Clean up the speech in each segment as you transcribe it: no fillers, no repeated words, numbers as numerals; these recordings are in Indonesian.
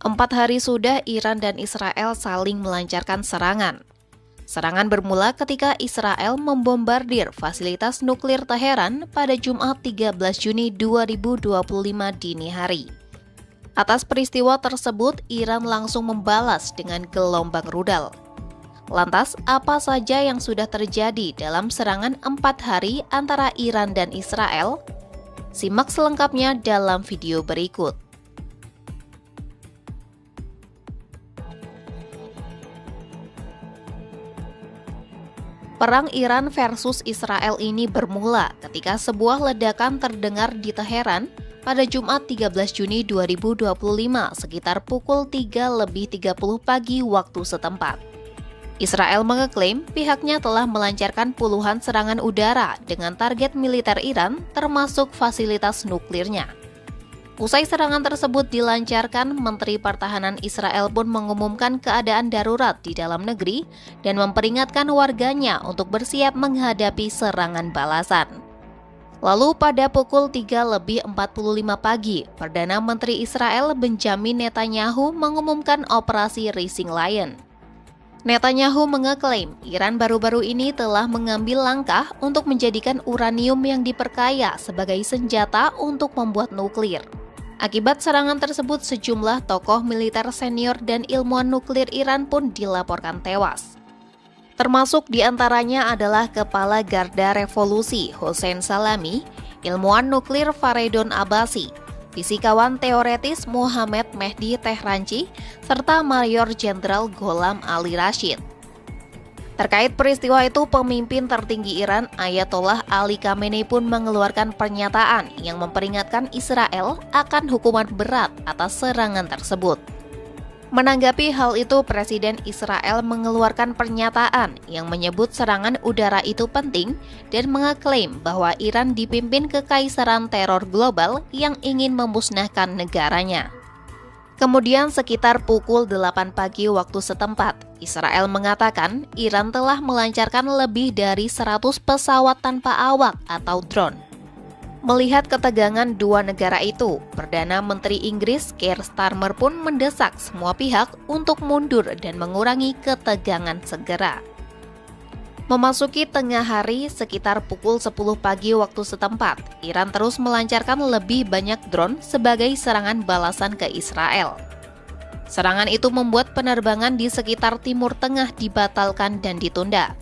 4 hari sudah Iran dan Israel saling melancarkan serangan. Serangan bermula ketika Israel membombardir fasilitas nuklir Teheran pada Jumat 13 Juni 2025 dini hari. Atas peristiwa tersebut, Iran langsung membalas dengan gelombang rudal. Lantas, apa saja yang sudah terjadi dalam serangan 4 hari antara Iran dan Israel? Simak selengkapnya dalam video berikut. Perang Iran versus Israel ini bermula ketika sebuah ledakan terdengar di Teheran pada Jumat 13 Juni 2025 sekitar pukul 3:30 pagi waktu setempat. Israel mengeklaim pihaknya telah melancarkan puluhan serangan udara dengan target militer Iran termasuk fasilitas nuklirnya. Usai serangan tersebut dilancarkan, Menteri Pertahanan Israel pun mengumumkan keadaan darurat di dalam negeri dan memperingatkan warganya untuk bersiap menghadapi serangan balasan. Lalu pada pukul 3:45 pagi, Perdana Menteri Israel Benjamin Netanyahu mengumumkan operasi Rising Lion. Netanyahu mengeklaim Iran baru-baru ini telah mengambil langkah untuk menjadikan uranium yang diperkaya sebagai senjata untuk membuat nuklir. Akibat serangan tersebut, sejumlah tokoh militer senior dan ilmuwan nuklir Iran pun dilaporkan tewas. Termasuk diantaranya adalah Kepala Garda Revolusi Hossein Salami, ilmuwan nuklir Fareydon Abbasi, fisikawan teoretis Mohammad Mehdi Tehranci, serta Mayor Jenderal Gholam Ali Rashid. Terkait peristiwa itu, pemimpin tertinggi Iran Ayatollah Ali Khamenei pun mengeluarkan pernyataan yang memperingatkan Israel akan hukuman berat atas serangan tersebut. Menanggapi hal itu, Presiden Israel mengeluarkan pernyataan yang menyebut serangan udara itu penting dan mengeklaim bahwa Iran dipimpin kekaisaran teror global yang ingin memusnahkan negaranya. Kemudian sekitar pukul 8 pagi waktu setempat, Israel mengatakan Iran telah melancarkan lebih dari 100 pesawat tanpa awak atau drone. Melihat ketegangan dua negara itu, Perdana Menteri Inggris Keir Starmer pun mendesak semua pihak untuk mundur dan mengurangi ketegangan segera. Memasuki tengah hari sekitar pukul 10 pagi waktu setempat, Iran terus melancarkan lebih banyak drone sebagai serangan balasan ke Israel. Serangan itu membuat penerbangan di sekitar Timur Tengah dibatalkan dan ditunda.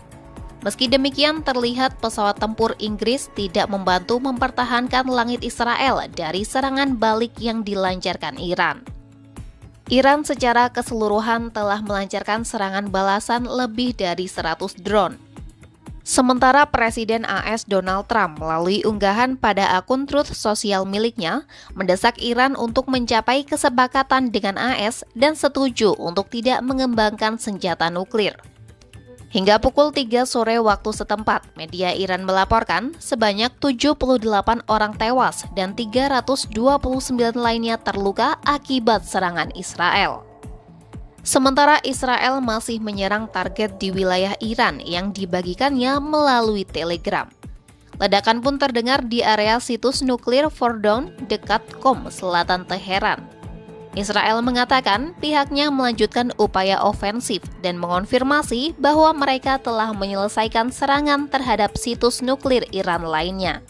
Meski demikian, terlihat pesawat tempur Inggris tidak membantu mempertahankan langit Israel dari serangan balik yang dilancarkan Iran. Iran secara keseluruhan telah melancarkan serangan balasan lebih dari 100 drone. Sementara Presiden AS Donald Trump melalui unggahan pada akun Truth Social miliknya mendesak Iran untuk mencapai kesepakatan dengan AS dan setuju untuk tidak mengembangkan senjata nuklir. Hingga pukul 3 sore waktu setempat, media Iran melaporkan sebanyak 78 orang tewas dan 329 lainnya terluka akibat serangan Israel. Sementara Israel masih menyerang target di wilayah Iran yang dibagikannya melalui Telegram. Ledakan pun terdengar di area situs nuklir Fordow dekat Qom, selatan Teheran. Israel mengatakan pihaknya melanjutkan upaya ofensif dan mengonfirmasi bahwa mereka telah menyelesaikan serangan terhadap situs nuklir Iran lainnya.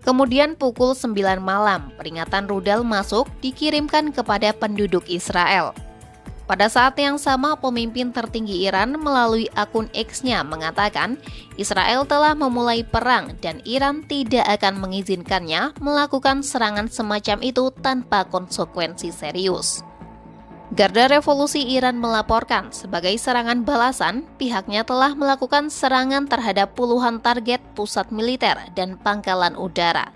Kemudian pukul 9 malam, peringatan rudal masuk dikirimkan kepada penduduk Israel. Pada saat yang sama, pemimpin tertinggi Iran melalui akun X-nya mengatakan Israel telah memulai perang dan Iran tidak akan mengizinkannya melakukan serangan semacam itu tanpa konsekuensi serius. Garda Revolusi Iran melaporkan sebagai serangan balasan, pihaknya telah melakukan serangan terhadap puluhan target pusat militer dan pangkalan udara.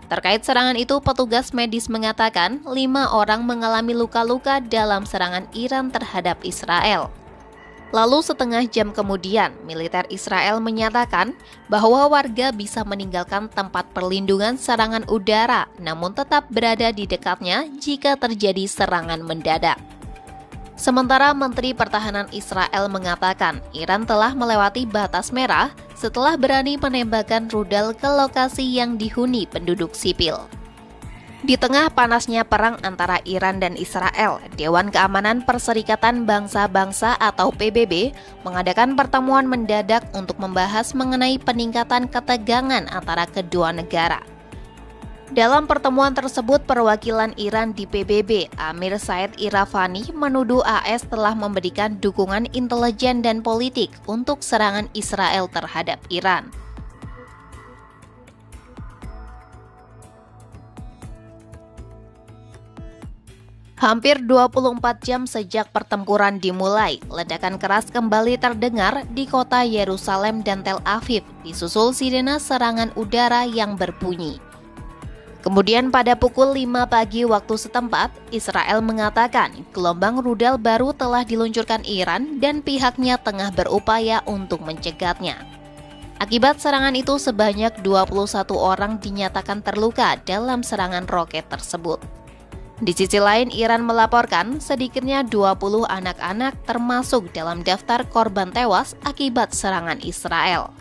Terkait serangan itu, petugas medis mengatakan 5 orang mengalami luka-luka dalam serangan Iran terhadap Israel. Lalu setengah jam kemudian, militer Israel menyatakan bahwa warga bisa meninggalkan tempat perlindungan serangan udara, namun tetap berada di dekatnya jika terjadi serangan mendadak. Sementara Menteri Pertahanan Israel mengatakan Iran telah melewati batas merah setelah berani menembakkan rudal ke lokasi yang dihuni penduduk sipil. Di tengah panasnya perang antara Iran dan Israel, Dewan Keamanan Perserikatan Bangsa-Bangsa atau PBB mengadakan pertemuan mendadak untuk membahas mengenai peningkatan ketegangan antara kedua negara. Dalam pertemuan tersebut, perwakilan Iran di PBB, Amir Said Iravani, menuduh AS telah memberikan dukungan intelijen dan politik untuk serangan Israel terhadap Iran. Hampir 24 jam sejak pertempuran dimulai, ledakan keras kembali terdengar di kota Yerusalem dan Tel Aviv, disusul sirene serangan udara yang berbunyi. Kemudian pada pukul 5 pagi waktu setempat, Israel mengatakan gelombang rudal baru telah diluncurkan Iran dan pihaknya tengah berupaya untuk mencegatnya. Akibat serangan itu sebanyak 21 orang dinyatakan terluka dalam serangan roket tersebut. Di sisi lain, Iran melaporkan sedikitnya 20 anak-anak termasuk dalam daftar korban tewas akibat serangan Israel.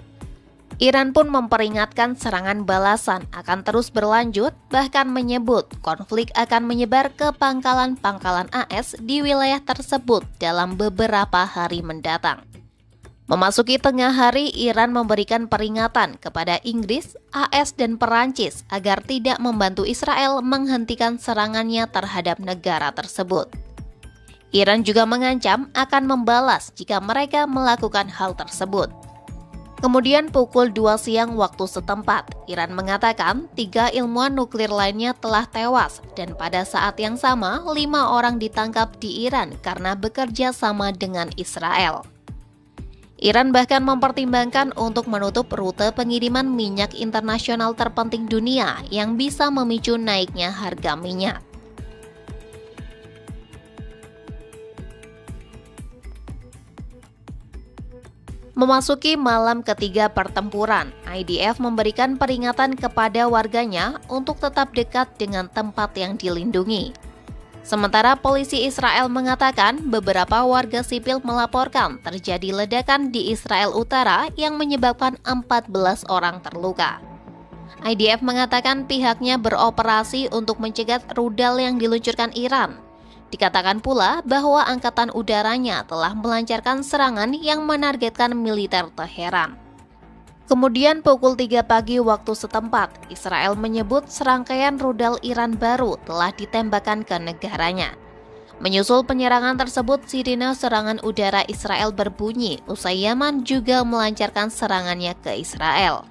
Iran pun memperingatkan serangan balasan akan terus berlanjut, bahkan menyebut konflik akan menyebar ke pangkalan-pangkalan AS di wilayah tersebut dalam beberapa hari mendatang. Memasuki tengah hari, Iran memberikan peringatan kepada Inggris, AS, dan Perancis agar tidak membantu Israel menghentikan serangannya terhadap negara tersebut. Iran juga mengancam akan membalas jika mereka melakukan hal tersebut. Kemudian pukul 2 siang waktu setempat, Iran mengatakan 3 ilmuwan nuklir lainnya telah tewas dan pada saat yang sama 5 orang ditangkap di Iran karena bekerja sama dengan Israel. Iran bahkan mempertimbangkan untuk menutup rute pengiriman minyak internasional terpenting dunia yang bisa memicu naiknya harga minyak. Memasuki malam ketiga pertempuran, IDF memberikan peringatan kepada warganya untuk tetap dekat dengan tempat yang dilindungi. Sementara polisi Israel mengatakan beberapa warga sipil melaporkan terjadi ledakan di Israel Utara yang menyebabkan 14 orang terluka. IDF mengatakan pihaknya beroperasi untuk mencegat rudal yang diluncurkan Iran. Dikatakan pula bahwa angkatan udaranya telah melancarkan serangan yang menargetkan militer Teheran. Kemudian pukul 3 pagi waktu setempat, Israel menyebut serangkaian rudal Iran baru telah ditembakkan ke negaranya. Menyusul penyerangan tersebut, sirine serangan udara Israel berbunyi, usai Yaman juga melancarkan serangannya ke Israel.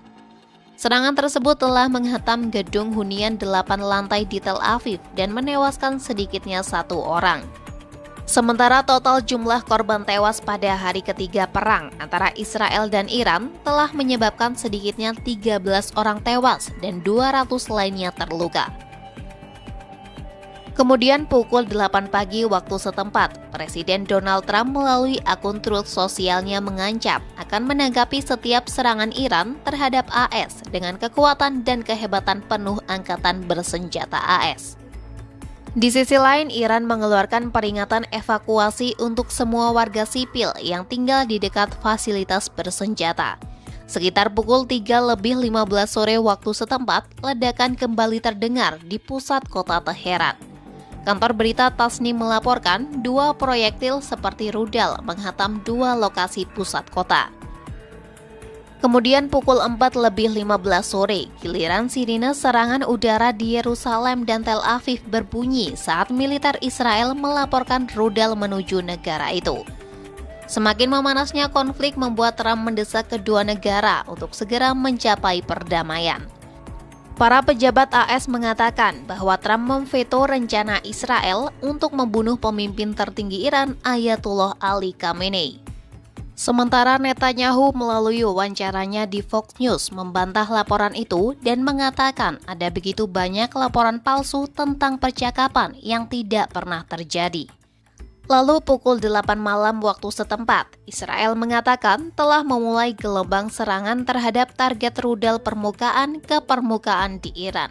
Serangan tersebut telah menghantam gedung hunian 8 lantai di Tel Aviv dan menewaskan sedikitnya 1 orang. Sementara total jumlah korban tewas pada hari ketiga perang antara Israel dan Iran telah menyebabkan sedikitnya 13 orang tewas dan 200 lainnya terluka. Kemudian pukul 8 pagi waktu setempat, Presiden Donald Trump melalui akun Truth sosialnya mengancam akan menanggapi setiap serangan Iran terhadap AS dengan kekuatan dan kehebatan penuh angkatan bersenjata AS. Di sisi lain, Iran mengeluarkan peringatan evakuasi untuk semua warga sipil yang tinggal di dekat fasilitas bersenjata. Sekitar pukul 3:15 sore waktu setempat, ledakan kembali terdengar di pusat kota Teheran. Kantor berita Tasnim melaporkan 2 proyektil seperti rudal menghantam 2 lokasi pusat kota. Kemudian pukul 4:15 sore, giliran sirine serangan udara di Yerusalem dan Tel Aviv berbunyi saat militer Israel melaporkan rudal menuju negara itu. Semakin memanasnya konflik membuat Trump mendesak kedua negara untuk segera mencapai perdamaian. Para pejabat AS mengatakan bahwa Trump memveto rencana Israel untuk membunuh pemimpin tertinggi Iran, Ayatollah Ali Khamenei. Sementara Netanyahu melalui wawancaranya di Fox News membantah laporan itu dan mengatakan ada begitu banyak laporan palsu tentang percakapan yang tidak pernah terjadi. Lalu pukul 8 malam waktu setempat, Israel mengatakan telah memulai gelombang serangan terhadap target rudal permukaan ke permukaan di Iran.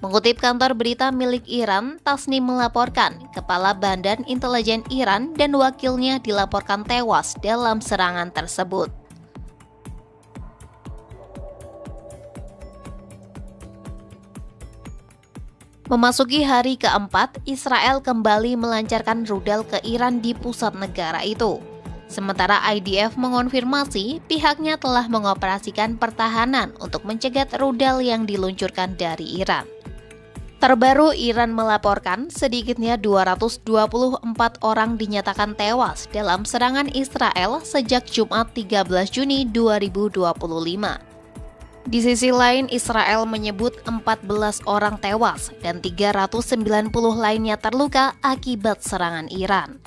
Mengutip kantor berita milik Iran, Tasnim melaporkan Kepala Badan Intelijen Iran dan wakilnya dilaporkan tewas dalam serangan tersebut. Memasuki hari keempat, Israel kembali melancarkan rudal ke Iran di pusat negara itu. Sementara IDF mengonfirmasi pihaknya telah mengoperasikan pertahanan untuk mencegat rudal yang diluncurkan dari Iran. Terbaru, Iran melaporkan sedikitnya 224 orang dinyatakan tewas dalam serangan Israel sejak Jumat 13 Juni 2025. Di sisi lain, Israel menyebut 14 orang tewas dan 390 lainnya terluka akibat serangan Iran.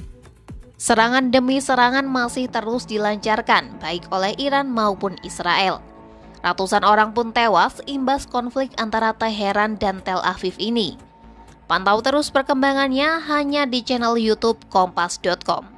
Serangan demi serangan masih terus dilancarkan baik oleh Iran maupun Israel. Ratusan orang pun tewas imbas konflik antara Teheran dan Tel Aviv ini. Pantau terus perkembangannya hanya di channel YouTube Kompas.com.